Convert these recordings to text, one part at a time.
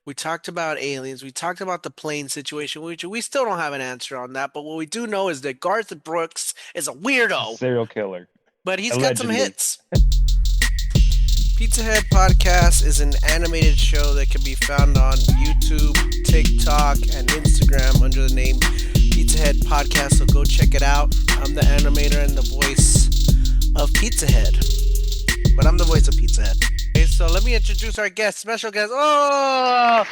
We talked about aliens. We talked about the plane situation, which we still don't have an answer on that. But what we do know is that Garth Brooks is a weirdo, Serial killer, but he's got some allegedly. hits. Pizza Head Podcast is an animated show that can be found on YouTube, TikTok, and Instagram under the name Pizza Head Podcast. So go check it out. I'm the animator and the voice of Pizza Head, but I'm the voice of Pizza Head. Okay, so let me introduce our guest, special guest. Oh,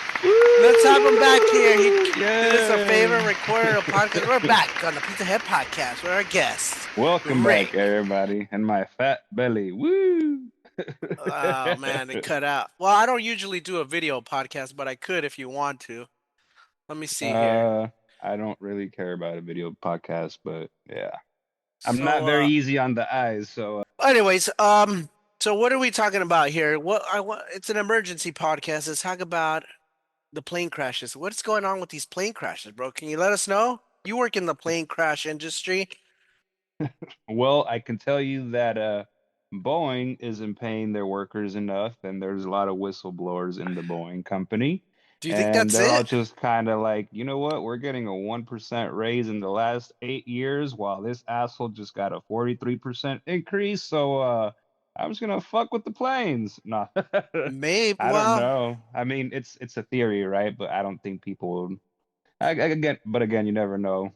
let's have him back here. Woo! He did us a favor, Yay! recorded a podcast. We're back on the Pizza Head Podcast with our guest, Welcome back, Rick. everybody, and my fat belly. Woo! Oh man, it cut out. Well, I don't usually do a video podcast, but I could if you want to. Let me see here. uh, I don't really care about a video podcast, but yeah, I'm not So, very easy on the eyes, so anyways, so what are we talking about here? What I want, it's an emergency podcast. Let's talk about the plane crashes. What's going on with these plane crashes, bro? Can you let us know? You work in the plane crash industry. well, I can tell you that Boeing isn't paying their workers enough, and there's a lot of whistleblowers in the Boeing company. Do you think And that's they're all it? just kind of like, you know what? We're getting a 1% raise in the last 8 years, while this asshole just got a 43% increase. So I'm just gonna fuck with the planes. No, Maybe. I don't Well, know. I mean, it's a theory, right? But I don't think people would. Again, you never know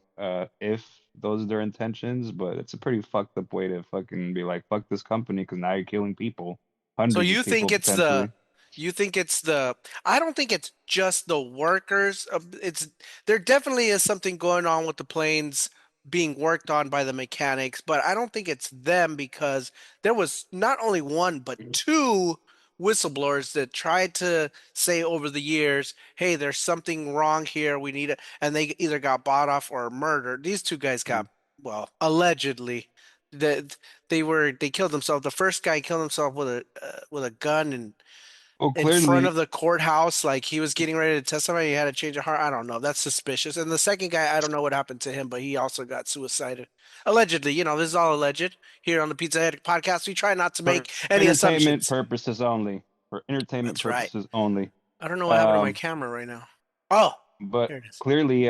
if those are their intentions, but it's a pretty fucked up way to fucking be like, fuck this company because now you're killing people, so hundreds of you people think it's the potentially. you think it's the I don't think it's just the workers. It's there definitely is something going on with the planes being worked on by the mechanics, but I don't think it's them because there was not only one but two whistleblowers that tried to say over the years, "Hey, there's something wrong here. We need it," and they either got bought off or murdered. These two guys got, well, allegedly. The they killed themselves. The first guy killed himself with a gun and Well, in front clearly, of the courthouse, like he was getting ready to testify. He had a change of heart. I don't know. That's suspicious. And the second guy, I don't know what happened to him, but he also got suicided. Allegedly, this is all alleged here on the Pizza Head podcast. We try not to for make any entertainment assumptions. purposes only. For entertainment That's right. purposes only. I don't know what happened to my Um, camera right now. Oh, but here it is. clearly,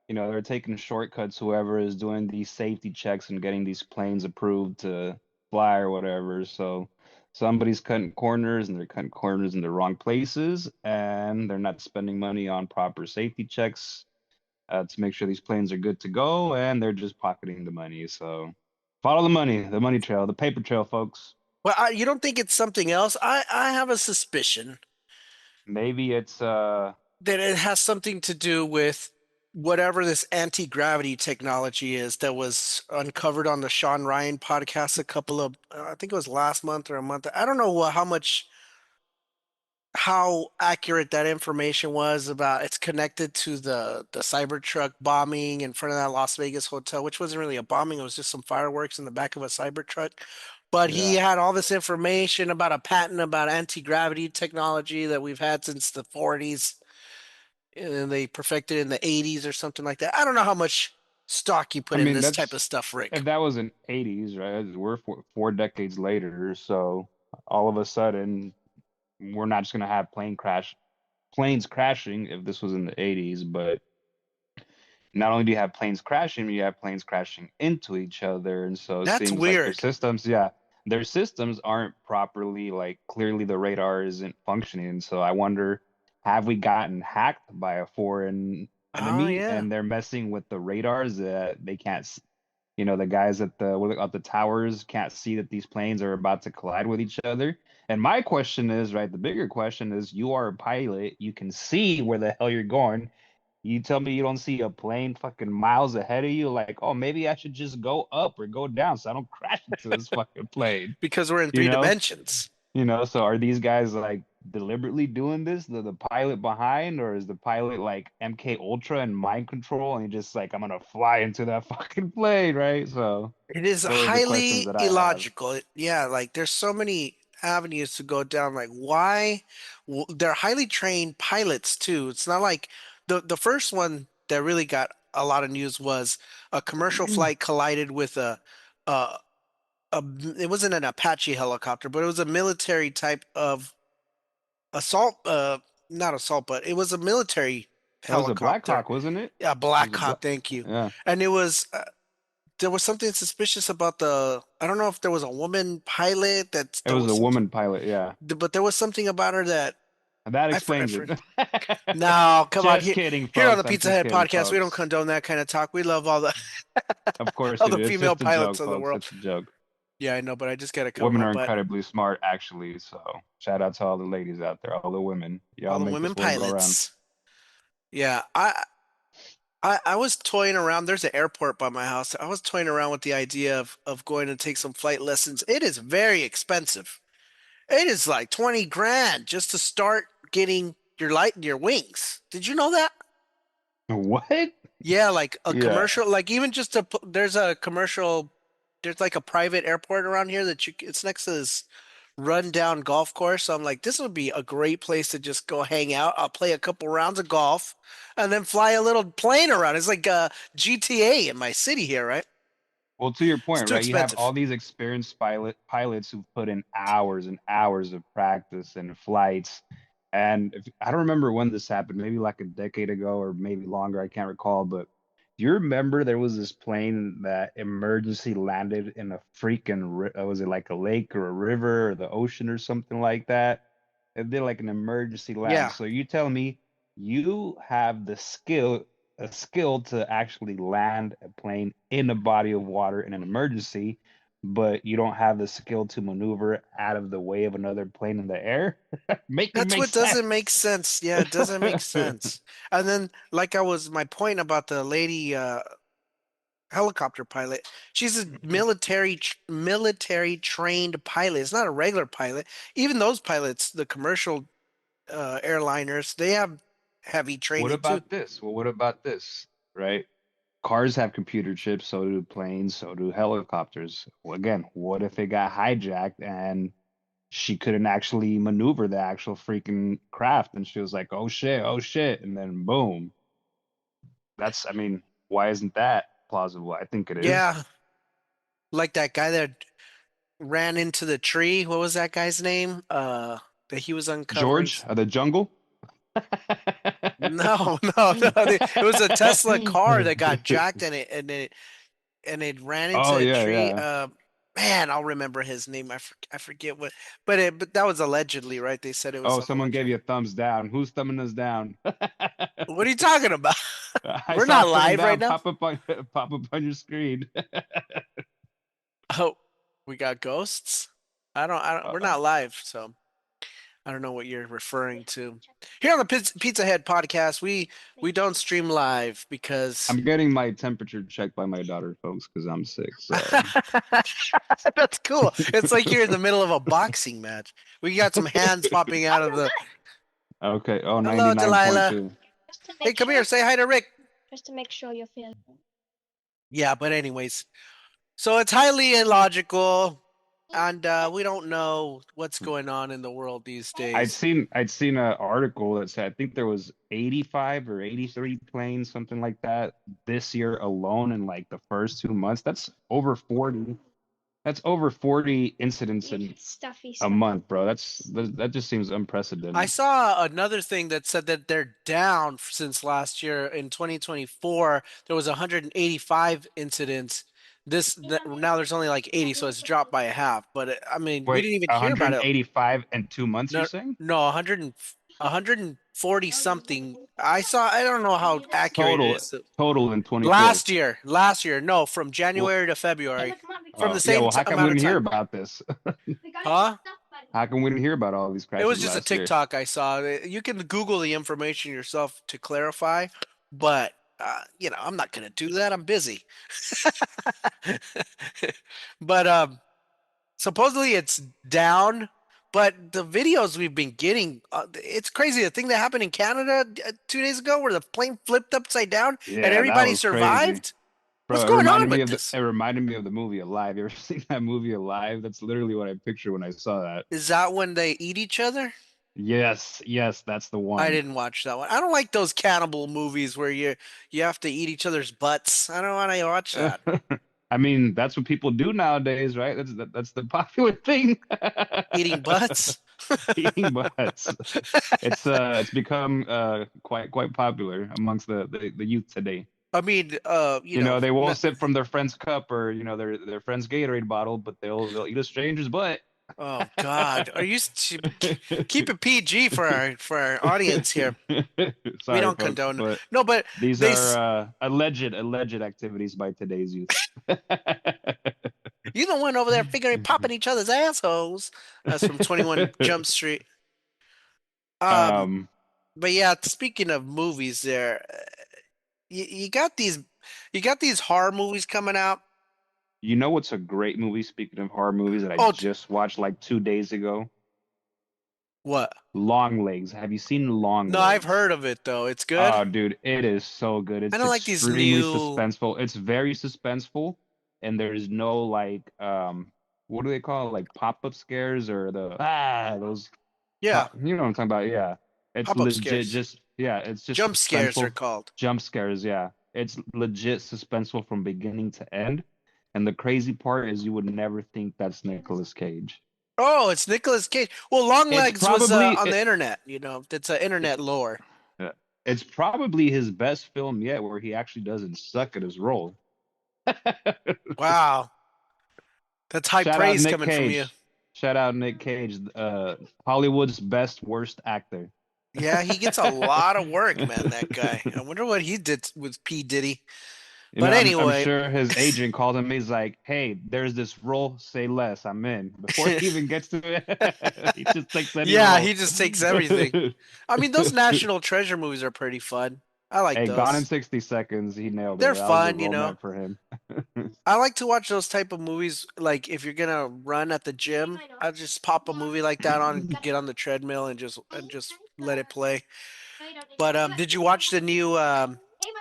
they're taking shortcuts, whoever is doing these safety checks and getting these planes approved to fly or whatever. So somebody's cutting corners and they're cutting corners in the wrong places, and they're not spending money on proper safety checks to make sure these planes are good to go, and they're just pocketing the money. So follow the money trail, the paper trail, folks. Well, you don't think it's something else? I have a suspicion Maybe it's that it has something to do with whatever this anti-gravity technology is that was uncovered on the Sean Ryan podcast a couple of I think it was last month or a month. I don't know how accurate that information was about it's connected to the Cybertruck bombing in front of that Las Vegas hotel, which wasn't really a bombing, it was just some fireworks in the back of a Cybertruck. But he yeah. had all this information about a patent about anti-gravity technology that we've had since the 40s and they perfected in the 80s or something like that. I don't know how much stock you I put in mean, this type that's of stuff, Rick. if that was in 80s, right? We're four decades later, so all of a sudden we're not just gonna have planes crashing if this was in the 80s, but not only do you have planes crashing, you have planes crashing into each other, and so it That's seems like weird. their systems aren't properly like clearly the radar isn't functioning. So I wonder, have we gotten hacked by a foreign Oh enemy yeah. and they're messing with the radars that they can't the guys at the towers can't see that these planes are about to collide with each other. And my question is, right, the bigger question is, you are a pilot, you can see where the hell you're going. You tell me you don't see a plane fucking miles ahead of you, like, oh, maybe I should just go up or go down so I don't crash into this fucking plane, Because we're in you three know? dimensions. So are these guys like deliberately doing this, the pilot behind, or is the pilot like MK Ultra and mind control and he just like I'm gonna fly into that fucking plane, right? So It is those are the questions highly that I have. illogical. Yeah, like there's so many avenues to go down. Like why? They're highly trained pilots too. It's not like the first one that really got a lot of news was a commercial flight collided with a a it wasn't an Apache helicopter, but it was a military type of assault. not assault, but it was a military That was a Black helicopter. Hawk, wasn't it? Yeah, It was Black a black. Hawk. Thank you. Yeah, And it was there was something suspicious about the. I don't know if there was a woman pilot that it there was was a some, woman pilot. Yeah, but there was something about her that that I explains it. no, come on Just here. kidding, Here on folks. the I'm Pizza just Head kidding, podcast, we don't folks. condone that kind of talk. We love all the Of course all you the do. It's female just a pilots joke, of the folks. world. It's a joke. Yeah, I know, but I just gotta cover Women my are butt. incredibly smart, actually. So shout out to all the ladies out there, all the women. All Y'all the make women this world go around. pilots. Yeah, I was toying around. There's an airport by my house. I was toying around with the idea of going to take some flight lessons. It is very expensive. It is like 20 grand just to start getting your wings. Did you know that? What? Yeah, like a Yeah. commercial, like even just there's a commercial, there's like a private airport around here that it's next to this rundown golf course. So I'm like, this would be a great place to just go hang out. I'll play a couple rounds of golf and then fly a little plane around. It's like GTA in my city here, right? Well, to your It's point, too right? You have expensive. all these experienced pilots who've put in hours and hours of practice and flights. And I don't remember when this happened, maybe like a decade ago or maybe longer, I can't recall, but do you remember there was this plane that emergency landed in a was it like a lake or a river or the ocean or something like that? It did like an emergency land. Yeah. So you tell me you have a skill to actually land a plane in a body of water in an emergency, but you don't have the skill to maneuver out of the way of another plane in the air. Make it That's make what doesn't make sense. sense. Yeah, it doesn't make sense. And then, like my point about the lady helicopter pilot. She's a military trained pilot. It's not a regular pilot. Even those pilots, the commercial airliners, they have heavy What training too. about this? Well, what about this? Right? Cars have computer chips, so do planes, so do helicopters. Well, again, what if it got hijacked and she couldn't actually maneuver the actual freaking craft and she was like, oh shit, and then boom. I mean, why isn't that plausible? I think it is. Yeah, like that guy that ran into the tree. What was that guy's name? That he was uncovering. George, the jungle? No, no, no. It was a Tesla car that got jacked and it ran into Oh a yeah, tree. yeah. Man, I'll remember his name. I forget what, but that was allegedly, right? They said it was Oh, all someone gave legit. you a thumbs down. Who's thumbing us down? What are you talking about? I We're saw a not thumb live right down now. pop up on your screen. Oh, we got ghosts. I don't. We're Uh-oh. not live, so I don't know what you're referring to. Here on the Pizza Head podcast, we don't stream live because I'm getting my temperature checked by my daughter, folks, because I'm sick. So that's cool. It's like you're in the middle of a boxing match. We got some hands popping out of the. okay. Oh, Hello, Delilah. 99.2. Just to Hey, make come sure, here. Say hi to Rick. just to make sure you're feeling. Yeah, but anyways, so it's highly illogical, and we don't know what's going on in the world these days. I'd seen an article that said I think there was 85 or 83 planes, something like that, this year alone in like the first 2 months. That's over 40. That's over 40 incidents in Stuffy, a stuffy. month, bro. That just seems I unprecedented. saw another thing that said that they're down since last year. In 2024, there was 185 incidents. Now there's only like 80, so it's dropped by a half. But I mean, we Wait, didn't even hear about it. 185 in 2 months, you're No, saying? no, 140 something. I saw. I don't know how accurate it Total, is. total in 24. Last year, no, from Well, January to February, from the yeah, same well, how come we amount of didn't hear time. about this? Huh? How come we didn't hear about all these It was crashes just a last year? TikTok I saw. You can Google the information yourself to clarify, but I'm not gonna do that. I'm busy. But supposedly it's down, but the videos we've been getting, it's crazy. The thing that happened in Canada 2 days ago, where the plane flipped upside down and Yeah, that everybody was crazy. survived. What's Bro, going on with it this? reminded me of the movie Alive. You ever seen that movie Alive? That's literally what I picture when I saw that. Is that when they eat each other? Yes, yes, that's the I one. didn't watch that one. I don't like those cannibal movies where you have to eat each other's butts. I don't want to watch that. I mean, that's what people do nowadays, right? That's the popular thing. Eating butts? Eating butts. It's become quite popular amongst the youth today. I mean, You know, they won't sip from their friend's cup or their friend's Gatorade bottle, but they'll eat a stranger's butt. oh God, keep it PG for our audience here. We Sorry, don't folks, condone. but No, but these they are alleged activities by today's youth. you don't want over there figuring popping each other's assholes. That's from 21 Jump Street. Um, Um, but yeah, speaking of movies, you got these horror movies coming out. you know what's a great movie, speaking of horror movies, that I Oh, just watched like 2 days ago? what? Long Legs. Have you seen Long No, I've Legs? heard of it though. It's good. Oh, dude, it is so good. I It's don't like these extremely new. suspenseful. It's very suspenseful, and there's no like what do they call it? Like pop-up scares or those Yeah, you know what I'm talking about? Yeah. It's pop-up legit scares. just yeah, it's just Jump scares are suspenseful called. jump scares, yeah. It's legit suspenseful from beginning to end. And the crazy part is you would never think that's Nicolas Cage. Oh, it's Nicolas Cage. Well, It's Longlegs was probably on the it, internet. It's internet lore. Yeah. It's probably his best film yet, where he actually doesn't suck at his role. Wow, that's high Shout out praise Nick coming from you. Cage. Shout out Nick Cage, Hollywood's best worst actor. Yeah, he gets a lot of work, man, that guy. I wonder what he did with P. Diddy. You But know, I'm anyway, sure his agent called him. He's like, "Hey, there's this role. Say less. I'm in." Before he even gets to it, he just takes any yeah, role. he just takes everything. I mean, those National Treasure movies are pretty fun. I like Hey, Gone in those. 60 Seconds, he nailed it. They're That was a fun. role meant for him. I like to watch those type of movies. Like if you're gonna run at the gym, I just pop a movie like that on, and get on the treadmill and just let it play. But did you watch the new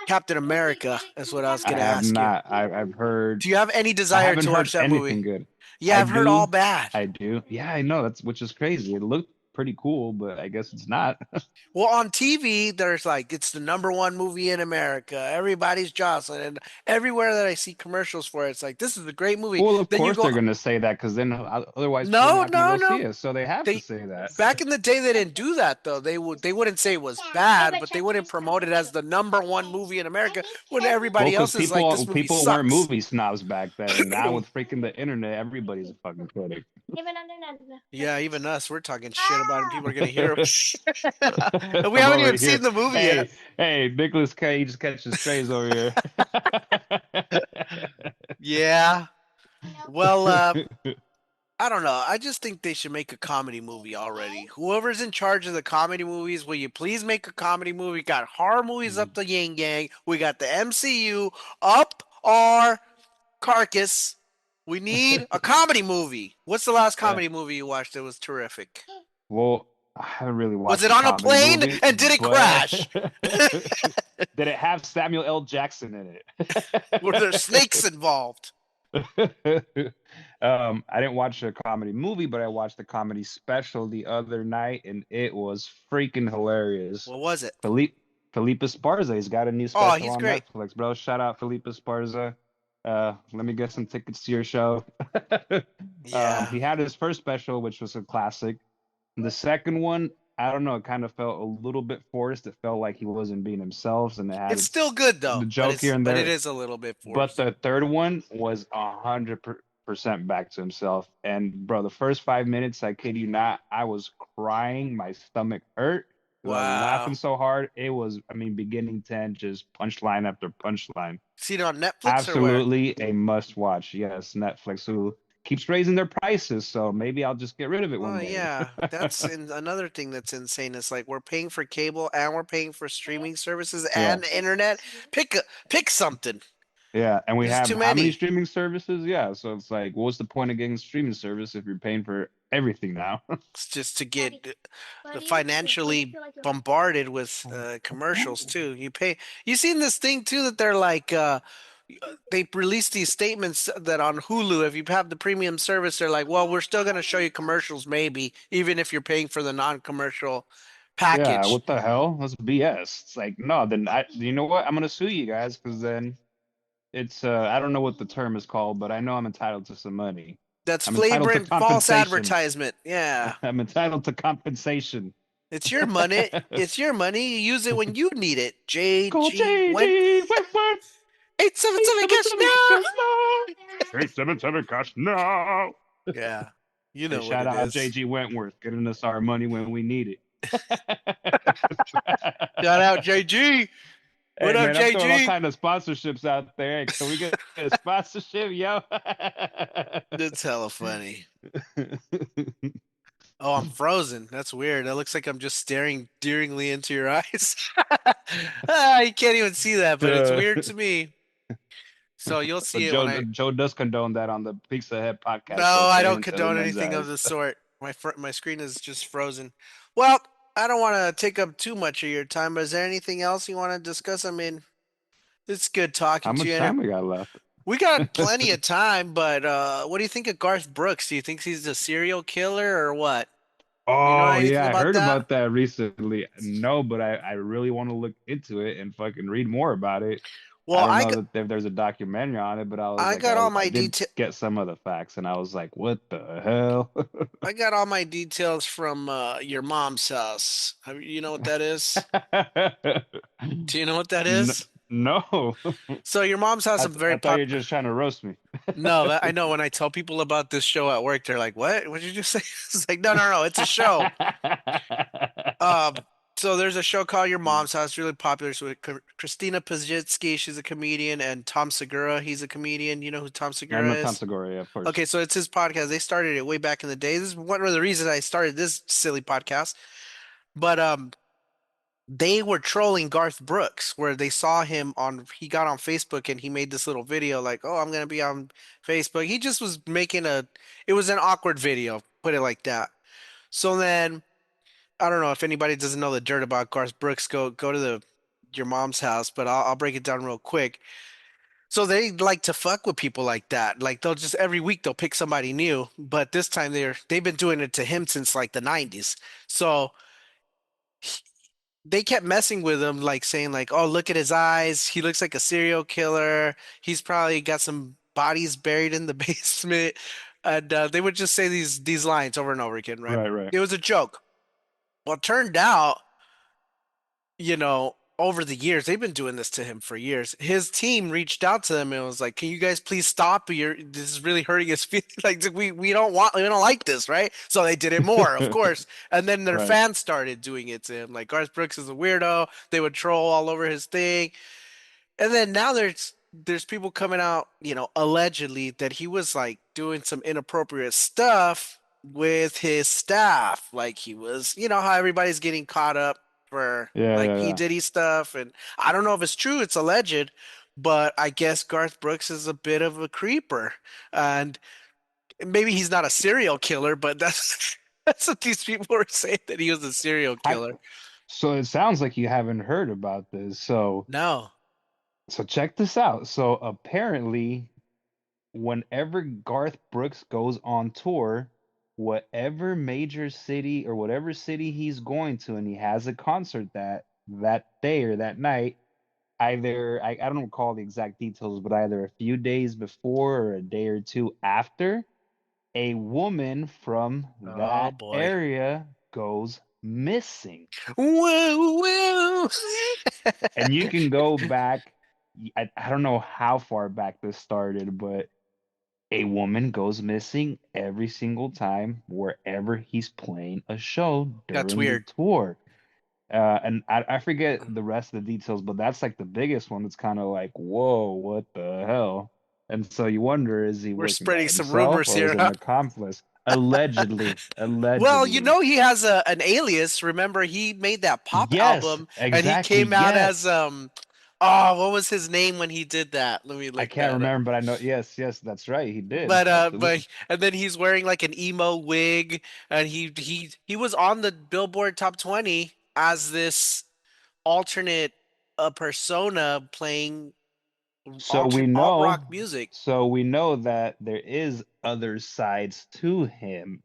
Captain America? That's what I was I gonna have ask you. not. I've heard. Do you have any I desire haven't to heard watch that movie? anything good. Yeah, I I've heard all do. bad. I do. Yeah, I know. That's which is crazy. It looked pretty cool, but I guess it's not. Well, on TV, there's like it's the number one movie in America. Everybody's jostling, and everywhere that I see commercials for it, it's like this is a great movie. Well, of Then you course go, they're gonna say that because then otherwise people are no, not gonna no, go no. see it. So they have to They say that. back in the day they didn't do that though. They wouldn't say it was bad, but they wouldn't promote it as the number one movie in America when Well, everybody because else is like this movie people weren't sucks. movie snobs back then. Now with freaking the internet, everybody's a fucking critic. Yeah, even us, we're talking shit about it. People are gonna hear it. And we I'm haven't over even seen here. the movie yet. Hey, Nicholas Cage just catches strays over here. Yeah. Well, I don't know. I just think they should make a comedy movie already. Whoever's in charge of the comedy movies, will you please make a comedy movie? We got horror movies up the yin yang. We got the MCU up our carcass. We need a comedy movie. What's the last Yeah. comedy movie you watched that was terrific? Well, I haven't really Was watched it a on a comedy plane movie, and did it but crash? did it have Samuel L. Jackson in Were there it? snakes involved? I didn't watch a comedy movie, but I watched a comedy special the other night, and it was freaking hilarious. What was it? Felipe Esparza, he's got a new Oh, special he's on great. Netflix, bro. Shout out Felipe Esparza. Let me get some tickets to your show. Yeah. He had his first special, which was a classic. The second one, I don't know, it kind of felt a little bit forced. It felt like he wasn't being himself, and it had It's still good the though, but joke here and it there. is a little bit But forced. the third one was 100% back to himself. And bro, the first 5 minutes, I kid you not, I was crying. My stomach hurt because I was laughing Wow. so hard. It was, I mean, beginning to end, just punchline after punchline. Seen it on Netflix or where? Absolutely a must watch. Yes, Netflix, who keeps raising their prices. So maybe I'll just get rid of it Oh one day. yeah, that's another thing that's insane. It's like we're paying for cable and we're paying for streaming services Yeah. and internet. Pick something. Yeah, and we There's have too how many many. streaming services? Yeah, so it's like, what's the point of getting streaming service if you're paying for everything now? It's just to get the financially bombarded with commercials too. You seen this thing too that they're like they release these statements that on Hulu, if you have the premium service, they're like, well, we're still going to show you commercials, maybe, even if you're paying for the non-commercial Yeah, package. what the hell? That's BS. It's like, no, then you know what? I'm gonna sue you guys because then it's I don't know what the term is called, but I know I'm entitled to some money. That's I'm entitled to flagrant false compensation. advertisement. Yeah. I'm entitled to compensation. It's your money. It's your money. You use it when you need it. Call JG went JG Wentworth. 877 cash 877 now. cash now. 877 cash now. Yeah. You Hey, know what shout it out is. JG Wentworth, getting us our money when we need it. Shout out JG. What Hey up, man, I'm throwing all JG? kind of sponsorships out there. Hey, can we get a sponsorship, yo? That's hella funny. Oh, I'm frozen. That's weird. That looks like I'm just staring deeringly into your eyes. You can't even see that, but it's Duh. weird to me. So you'll But see it when Joe does condone that on the Pizza Head No, podcast, though, I staring don't into the condone men's anything of eyes. the sort. My screen is just frozen. Well, I don't want to take up too much of your time, but is there anything else you want to discuss? I mean, it's good How talking to you. much time we got left? We got plenty of time, but what do you think of Garth Brooks? Do you think he's a serial killer or what? You know Oh anything yeah, I about heard that? about that recently. No, but I really want to look into it and fucking read more about it. I Well, don't know that if there's a documentary on it, but I got all I my did detail get some of the facts, and I was like, what the hell? I got all my details from your mom's house. You know what that is? Do you know what that No, is? no. So your mom's house is I very thought you were popular. just trying to roast me. No, I know when I tell people about this show at work, they're like, "What? What did you just say?" It's like, "No, no, no, it's a show." Um, so there's a show called Your Mom's House, really popular. So with Christina Pazsitzky, she's a comedian, and Tom Segura, he's a comedian. You know who Tom I Segura know Tom is? Segura, yeah, of course. Okay, so it's his podcast. They started it way back in the day. This is one of the reasons I started this silly podcast. But they were trolling Garth Brooks, where they saw him on, he got on Facebook and he made this little video like, oh, I'm gonna be on Facebook. He just was making it was an awkward video, put it like that. So then, I don't know if anybody doesn't know the dirt about Garth Brooks, go to your mom's house, but I'll break it down real quick. So they like to fuck with people like that. Like they'll just every week they'll pick somebody new, but this time they've been doing it to him since like the 90s. So they kept messing with him, like saying like, "Oh, look at his eyes. He looks like a serial killer. He's probably got some bodies buried in the basement." And they would just say these lines over and over again, right? Right, right. It was a joke. Well, it turned out, over the years, they've been doing this to him for years. His team reached out to them and was like, "Can you guys please stop? This is really hurting his feelings. Like we don't like this, right?" So they did it more, of course. And then their Right. fans started doing it to him. Like Garth Brooks is a weirdo. They would troll all over his thing. And then now there's people coming out, allegedly that he was like doing some inappropriate stuff with his staff. Like he was, you know how everybody's getting caught up for Yeah, like yeah, P. yeah. Diddy stuff, and I don't know if it's true, it's alleged, but I guess Garth Brooks is a bit of a creeper. And maybe he's not a serial killer, but that's that's what these people were saying, that he was a serial I, killer. so it sounds like you haven't heard about this. No. So check this out. So apparently, whenever Garth Brooks goes on tour, whatever major city or whatever city he's going to, and he has a concert that day or that night, either I don't recall the exact details, but either a few days before or a day or two after, a woman from Oh that boy. area goes missing. Woo woo. And you can go back, I don't know how far back this started, but a woman goes missing every single time wherever he's playing a show That's during the weird. tour. And I forget the rest of the details, but that's like the biggest one that's kind of like, whoa, what the hell? And so you wonder, is he We're working by spreading some himself rumors or is here, it an huh? accomplice? Allegedly, Well, allegedly. he has an alias. Remember, he made that pop Yes, album and he exactly. came out as Yes. oh, what was his name when he did that? Let me I look can't that up. remember, but I know. Yes, yes, that's right. He did. But Absolutely. and then he's wearing like an emo wig, and he was on the Billboard Top 20 as this alternate persona playing So we alt know, rock music. so we know that there is other sides to him.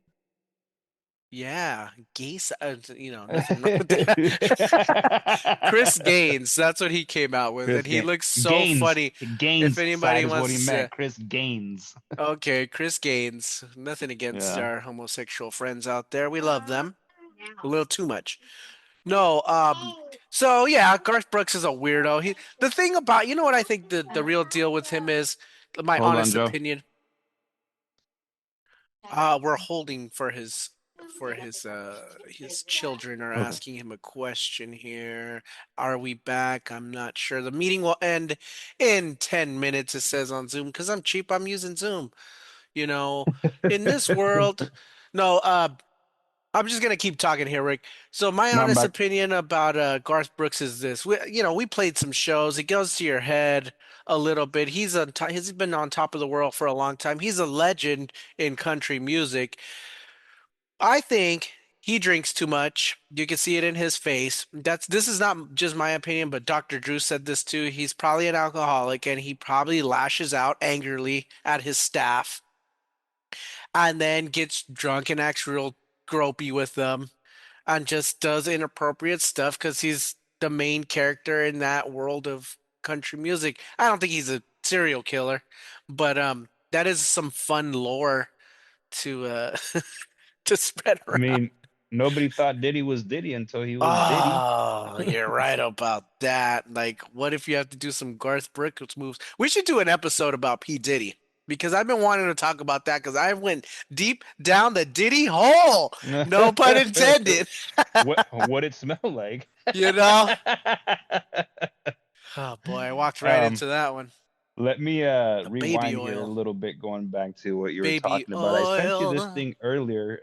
Yeah, Gaines. Nothing wrong with that. Chris Gaines. That's what he came out with, Chris and he Gaines. looks so Gaines. funny. If Gaines anybody side is what he wants meant. to, Chris Gaines. okay, Chris Gaines. Nothing against Yeah. our homosexual friends out there. We love them a little too much. No, so yeah, Garth Brooks is a weirdo. The thing about, you know what I think the real deal with him is, my Hold on, honest Joe. opinion. We're holding for his children are Okay. asking him a question here. Are we back? I'm not sure. The meeting will end in 10 minutes, it says on Zoom, because I'm cheap. I'm using Zoom. You know, in this world, no, I'm just gonna keep talking here, Rick. So my No, I'm honest back. opinion about Garth Brooks is this: we played some shows. It goes to your head a little bit. He's been on top of the world for a long time. He's a legend in country music. I think he drinks too much. You can see it in his face. This is not just my opinion, but Dr. Drew said this too. He's probably an alcoholic, and he probably lashes out angrily at his staff and then gets drunk and acts real gropey with them and just does inappropriate stuff because he's the main character in that world of country music. I don't think he's a serial killer, but that is some fun lore to to spread I around. mean, nobody thought Diddy was Diddy until he was Diddy. Oh, you're right about that. Like, what if you have to do some Garth Brooks moves? We should do an episode about P. Diddy because I've been wanting to talk about that because I went deep down the Diddy hole. No pun intended. What it smell like? You know? Oh boy, I walked right um, into that one. Let me The baby rewind here a oil. little bit, going back to what you were Baby talking about. I sent you this oil. thing earlier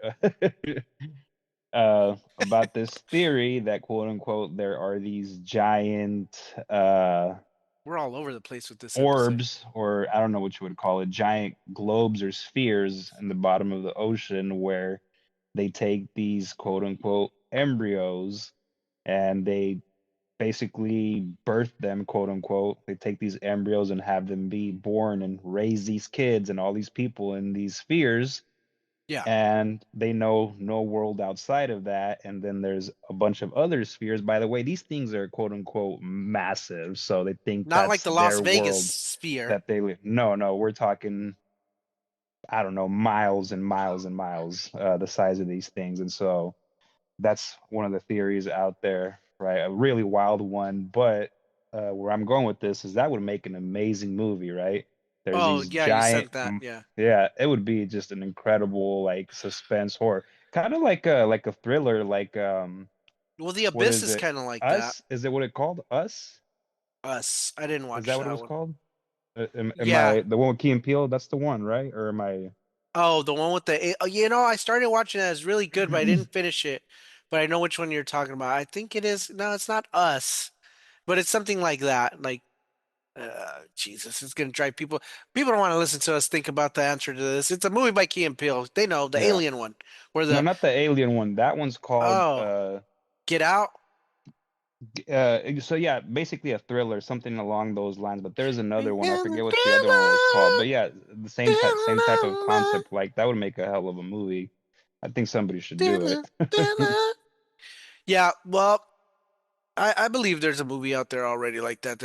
about this theory that quote unquote there are these giant We're all over the place with this episode. orbs, or I don't know what you would call it, giant globes or spheres in the bottom of the ocean where they take these quote unquote embryos and they basically birth them, quote unquote. They take these embryos and have them be born and raise these kids and all these people in these spheres, Yeah. and they know no world outside of that. And then there's a bunch of other spheres. By the way, these things are quote unquote massive, so they think Not like that's the Las their Vegas world sphere. that they live. No, no, we're talking, I don't know, miles and miles and miles, the size of these things. And so that's one of the theories out there, right? A really wild one, but where I'm going with this is that would make an amazing movie, right? There's Oh, these yeah, you giant, sent that. Yeah. yeah, it would be just an incredible like suspense horror, kind of like a thriller, like Well, The what Abyss is is it? kind of like that. Us? Is it what it called? Us? Us. I didn't Is watch that what it that was one. called? Am Yeah. I the one with Key and Peele? That's the one, right? Or am I? Oh, the one with I started watching that. It's really good, but I didn't finish it. But I know which one you're talking about. I think it is. No, it's not Us, but it's something like that. Like, Jesus, it's gonna drive people. People don't want to listen to us think about the answer to this. It's a movie by Key and Peele. They know the Yeah. alien one, where No, the not the alien one. That one's called oh, Get Out. so yeah, basically a thriller, something along those lines. But there's We're another one. I gonna forget what the other one was called. thriller, But yeah, the same type of thriller, concept. Like that would make a hell of a movie. I think somebody should do it. thriller, thriller. Yeah, well, I believe there's a movie out there already like that.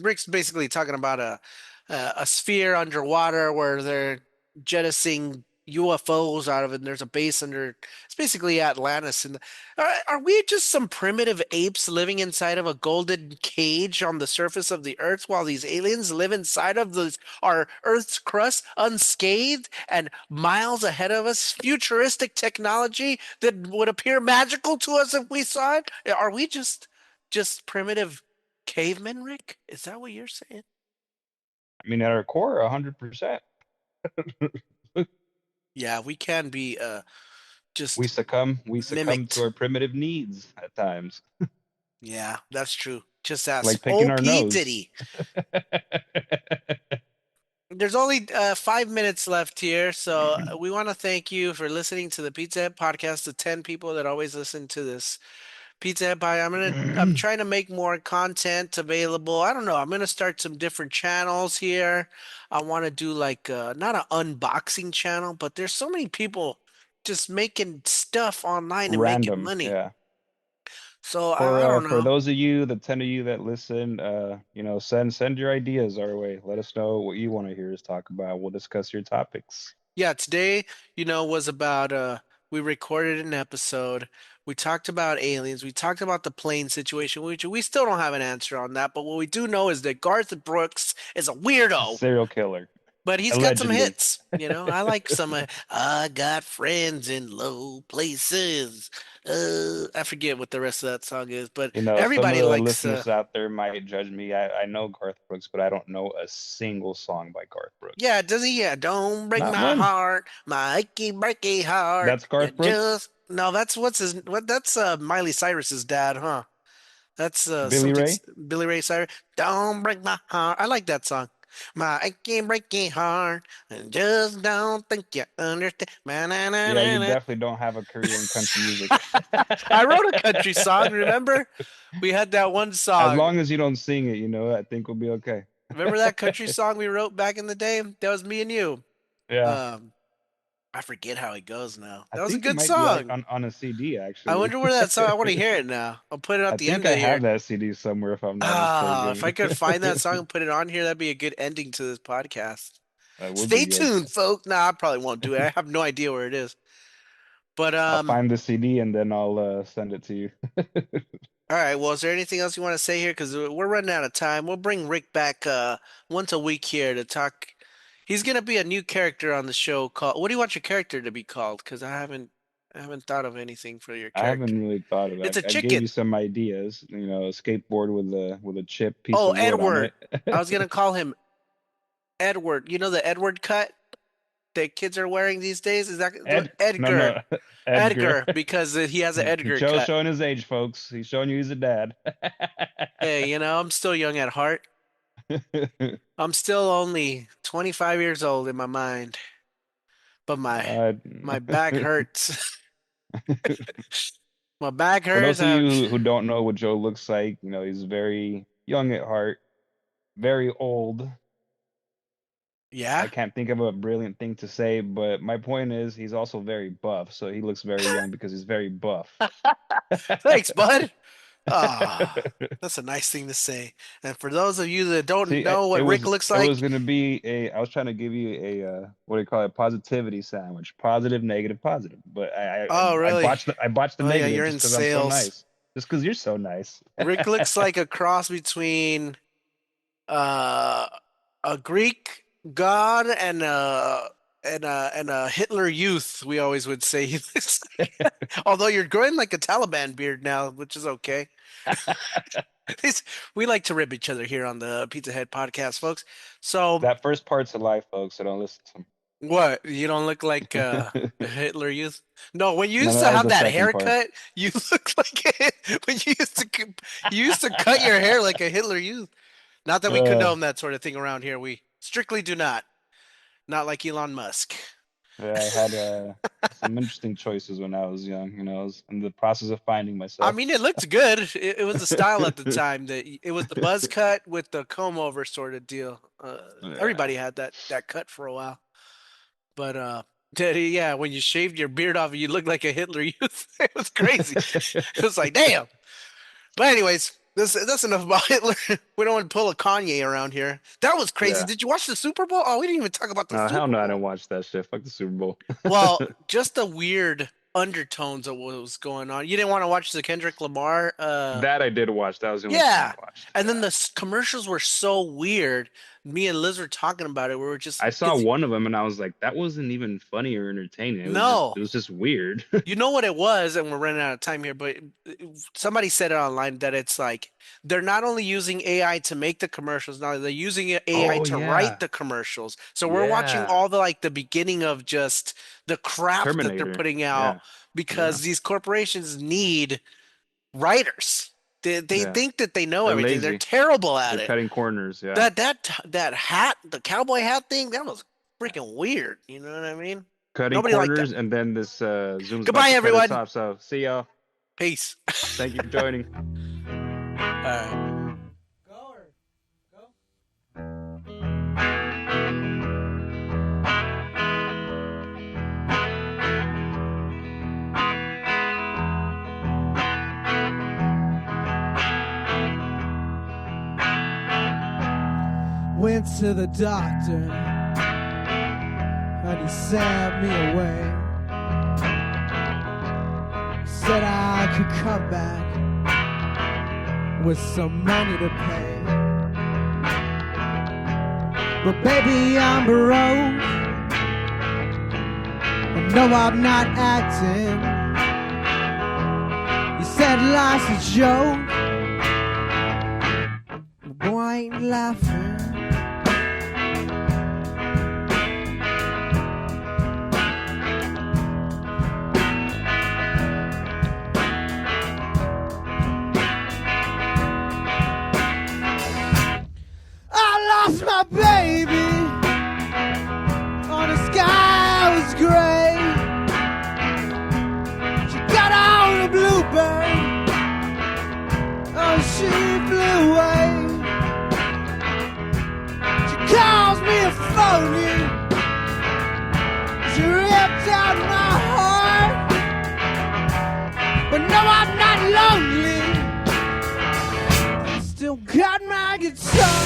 Rick's basically talking about a sphere underwater where they're jettisoning UFOs out of it, and there's a base under. It's basically Atlantis. And are we just some primitive apes living inside of a golden cage on the surface of the Earth while these aliens live inside of our Earth's crust unscathed and miles ahead of us? Futuristic technology that would appear magical to us if we saw it. Are we just primitive cavemen, Rick? Is that what you're saying? I mean, at our core, 100%. Yeah, we can be We just succumb to mimicked. our primitive needs at times, Yeah, that's true. Just ask like picking our OP nose. Diddy. There's only 5 minutes left here, so we want to thank you for listening to the Pizza Hut podcast. The 10 people that always listen to this Pizza Hut Pie. I'm trying to make more content available. I don't know. I'm gonna start some different channels here. I want to do like not an unboxing channel, but there's so many people. just making stuff online and making Random, money. yeah. So I don't For know. those of you, the 10 of you that listen, send your ideas our way. Let us know what you want to hear us talk about. We'll discuss your topics. Yeah, today, was about we recorded an episode. We talked about aliens. We talked about the plane situation, which we still don't have an answer on that. But what we do know is that Garth Brooks is a weirdo, Serial killer, but he's got some allegedly. hits. I like some. I got friends in low places. I forget what the rest of that song is, but Some of everybody the likes. listeners out there might judge me. I know Garth Brooks, but I don't know a single song by Garth Brooks. Yeah, does he? Yeah, don't break Not my one. heart, my achy breaky heart. That's You Garth Brooks. just no. That's what's his. What? That's Miley Cyrus's dad, huh? That's Billy Ray. Billy Ray Cyrus. Don't break my heart. I like that song. My achy breaky heart, and just don't think you understand. Yeah, you Na-na-na-na-na. definitely don't have a career in country music. I wrote a country song. Remember, we had that one As song. long as you don't sing it, I think we'll be okay. Remember that country song we wrote back in the day? That was me and you. Yeah. Um, I forget how it goes now. I That was a think it good might be like song. on a CD I actually. wonder where that song. I want to hear it now. I'll put it I at the think end of I the have year. that CD somewhere if I'm not Ah, if I mistaken. could find that song and put it on here, that'd be a good ending to this podcast. That would Stay be good. tuned, folks. Nah, I probably won't do it. I have no idea where it is. But I'll find the CD and then I'll send it to you. all right. Well, is there anything else you want to say here? Because we're running out of time. We'll bring Rick back once a week here to talk. He's gonna be a new character on the show called. What do you want your character to be called? Because I haven't thought of anything for your I character. haven't really thought of It's it. a I gave you chicken. some ideas. A skateboard with a chip piece Oh, of wood on Edward. it. I was gonna call him Edward. You know the Edward cut that kids are wearing these days? Is that No, Edgar? no, Edgar. Edgar, because he has an Edgar Joe's cut. showing his age, folks. He's showing you he's a dad. Hey, I'm still young at heart. I'm still only 25 years old in my mind, but my Uh, my back hurts. My back for hurts. those of you who don't know what Joe looks like, he's very young at heart, very old. I Yeah. can't think of a brilliant thing to say, but my point is he's also very buff, so he looks very young because he's very buff. Thanks, bud. Ah, that's a nice thing to say. And for those of you that don't See, know it what Rick was looks it was like, gonna be I was trying to give you a what do you call it, positivity sandwich, positive, negative, positive. But oh, really? I botched the Oh, yeah, negative you're just in because I'm so sales. nice, just because you're so nice. Rick looks like a cross between uh, a Greek god and a Hitler youth. We always would say he looks like. Although you're growing like a Taliban beard now, which is okay. We like to rib each other here on the Pizza Head podcast, folks. So That first part's a lie, folks, so don't listen what? You don't look like to him. a Hitler youth? No, when you No, used no, to that was have the that second part. haircut, you look like when you used to cut your hair like a Hitler youth. Not that we Uh, condone that sort of thing around here. We strictly do not. Not like Elon Musk. yeah, I had some interesting choices when I was young. I was in the process of finding I myself. mean, it looked good. It was the style at the time that it was the buzz cut with the comb over sort of deal. Yeah. Everybody had that cut for a while. But yeah, when you shaved your beard off, you looked like a Hitler youth. It was crazy. It was like, damn. But anyways, that's enough about Hitler. We don't want to pull a Kanye around here. That was crazy. Yeah. Did you watch the Super Bowl? Oh, we didn't even talk about the No, hell Super no, I Bowl. didn't watch that shit. Fuck the Super Bowl. Well, just the weird undertones of what was going on. You didn't want to watch the Kendrick Lamar. That I did watch. That was the only thing I Yeah. watched. And then Yeah. the commercials were so weird. Me and Liz were talking about it. We were just I saw because one of them and I was like, that wasn't even funny or entertaining. no. It was just weird. You know what it was, and we're running out of time here, but somebody said it online that it's like they're not only using AI to make the commercials, now they're using AI Oh to write yeah. the commercials. So we're watching Yeah. all the beginning of just the crap that they're Terminator. putting out Yeah. Yeah. because these corporations need writers. They Yeah. think that they know They're everything. They're lazy. terrible at They're it. cutting corners. Yeah. That hat, the cowboy hat thing, that was freaking weird. You know what I mean? Cutting Nobody liked that. corners and then this Zoom's about Goodbye, to cut us everyone. off. So see y'all. Peace. Thank you for joining. All right. went to the doctor and he sent me away. Said I could come back with some money to pay. But baby, I'm broke. And no, I'm not acting. You said life's a joke. Boy, I ain't laughing. My baby on the sky was gray. She got on a bluebird. Oh, she flew away. She calls me a phony. She ripped out my heart. But no, I'm not lonely. I still got my guitar.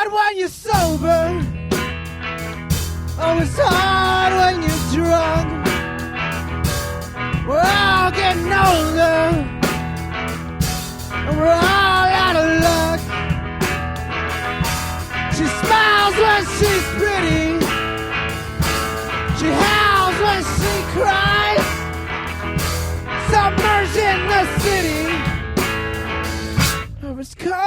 When you're sober, oh, it's hard when you're drunk. We're all getting older, and we're all out of luck. She smiles when she's pretty, she howls when she cries. Submerged in the city, or it's cold.